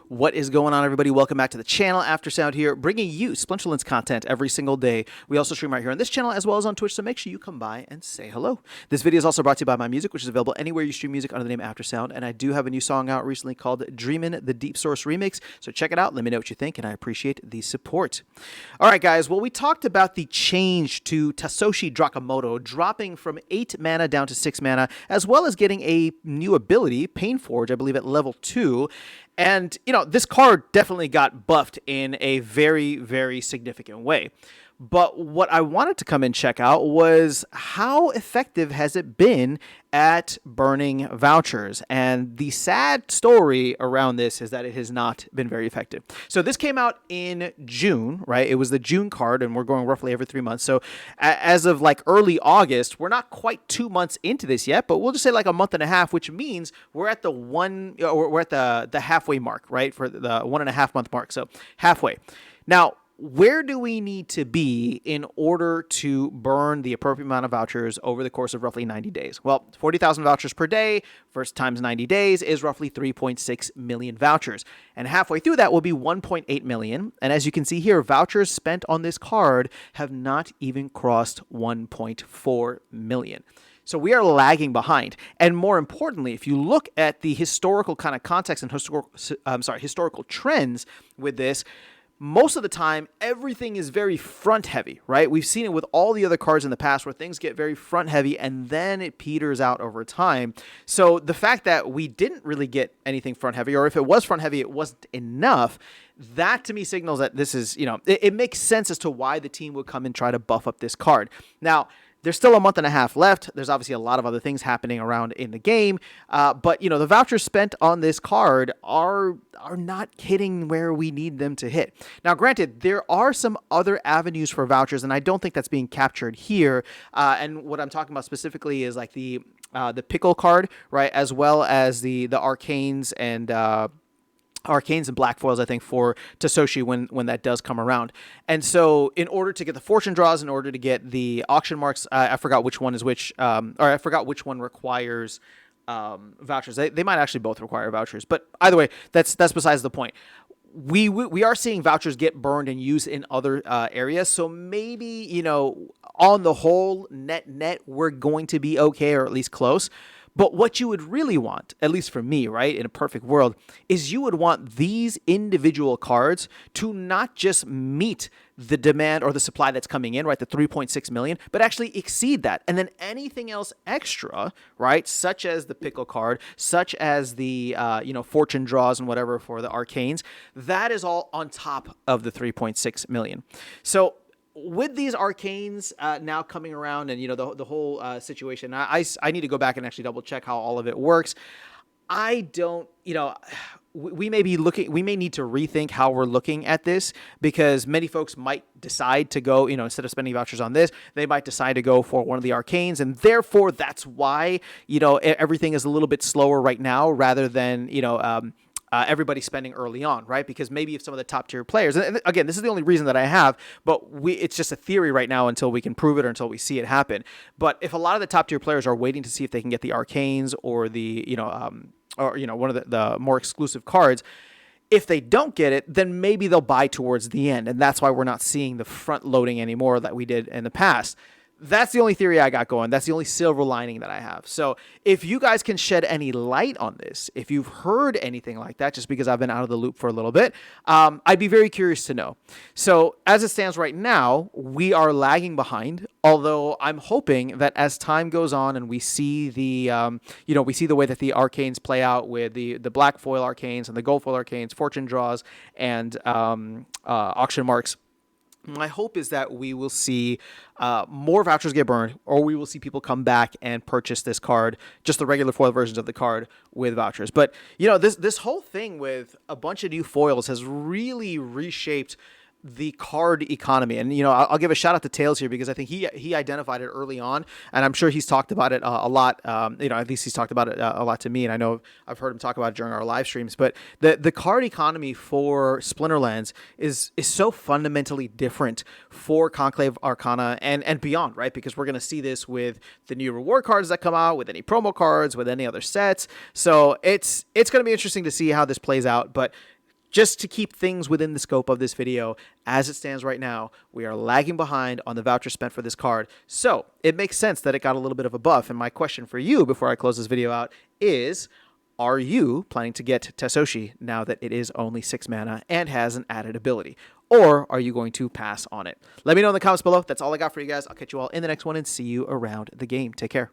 What is going on, everybody? Welcome back to the channel. Aftersound here, bringing you Splinterlands content every single day. We also stream right here on this channel as well as on Twitch, so make sure you come by and say hello. This video is also brought to you by my music, which is available anywhere you stream music under the name Aftersound, and I do have a new song out recently called Dreamin' the Deep Source Remix, so check it out. Let me know what you think, and I appreciate the support. All right, guys. Well, we talked about the change to Tasoshi Drakamoto, dropping from 8 mana down to 6 mana, as well as getting a new ability, Painforge, I believe at level 2. And, you know, this card definitely got buffed in a very, very significant way. But what I wanted to come and check out was how effective has it been at burning vouchers? And the sad story around this is that it has not been very effective. So this came out in June, right? It was the June card, and we're going roughly every 3 months. So as of like early August, we're not quite 2 months into this yet, but we'll just say like a month and a half, which means we're at the halfway mark, right? For the 1.5 month mark. So halfway. Now, where do we need to be in order to burn the appropriate amount of vouchers over the course of roughly 90 days? Well, 40,000 vouchers per day, first times 90 days is roughly 3.6 million vouchers. And halfway through that will be 1.8 million. And as you can see here, vouchers spent on this card have not even crossed 1.4 million. So we are lagging behind. And more importantly, if you look at the historical kind of context and historical trends with this, most of the time, everything is very front heavy, right? We've seen it with all the other cards in the past where things get very front heavy and then it peters out over time. So the fact that we didn't really get anything front heavy, or if it was front heavy, it wasn't enough, that to me signals that this is, it makes sense as to why the team would come and try to buff up this card. Now, there's still a month and a half left. There's obviously a lot of other things happening around in the game. But, the vouchers spent on this card are not hitting where we need them to hit. Now, granted, there are some other avenues for vouchers, and I don't think that's being captured here. And what I'm talking about specifically is like the pickle card, right, as well as the arcanes and black foils, I think, for Tasoshi when that does come around. And so in order to get the fortune draws, in order to get the auction marks, I forgot which one is which, or I forgot which one requires vouchers. They might actually both require vouchers. But either way, that's besides the point. We are seeing vouchers get burned and used in other areas. So maybe, on the whole, net, we're going to be okay, or at least close. But what you would really want, at least for me, right, in a perfect world, is you would want these individual cards to not just meet the demand or the supply that's coming in, right, the 3.6 million, but actually exceed that. And then anything else extra, right, such as the pickle card, such as the, fortune draws and whatever for the arcanes, that is all on top of the 3.6 million. So with these arcanes now coming around and, the whole situation, I need to go back and actually double check how all of it works. I don't, we may need to rethink how we're looking at this, because many folks might decide to go, instead of spending vouchers on this, they might decide to go for one of the arcanes. And therefore that's why, everything is a little bit slower right now rather than, everybody spending early on, right? Because maybe if some of the top tier players, and again, this is the only reason that I have, but it's just a theory right now until we can prove it or until we see it happen. But if a lot of the top tier players are waiting to see if they can get the arcanes or the, one of the more exclusive cards, if they don't get it, then maybe they'll buy towards the end. And that's why we're not seeing the front loading anymore that we did in the past. That's the only theory I got going. That's the only silver lining that I have. So if you guys can shed any light on this, if you've heard anything like that, just because I've been out of the loop for a little bit, I'd be very curious to know. So as it stands right now, we are lagging behind, although I'm hoping that as time goes on and we see the, we see the way that the arcanes play out with the black foil arcanes and the gold foil arcanes, fortune draws, and auction marks, my hope is that we will see more vouchers get burned, or we will see people come back and purchase this card, just the regular foil versions of the card with vouchers. But, this whole thing with a bunch of new foils has really reshaped the card economy. And, I'll give a shout out to Tails here, because I think he identified it early on, and I'm sure he's talked about it a lot. At least he's talked about it a lot to me, and I know I've heard him talk about it during our live streams. But the card economy for Splinterlands is so fundamentally different for Conclave Arcana and beyond, right? Because we're going to see this with the new reward cards that come out, with any promo cards, with any other sets. So it's going to be interesting to see how this plays out. But just to keep things within the scope of this video, as it stands right now, we are lagging behind on the voucher spent for this card. So it makes sense that it got a little bit of a buff. And my question for you before I close this video out is, are you planning to get Tasoshi now that it is only 6 mana and has an added ability? Or are you going to pass on it? Let me know in the comments below. That's all I got for you guys. I'll catch you all in the next one and see you around the game. Take care.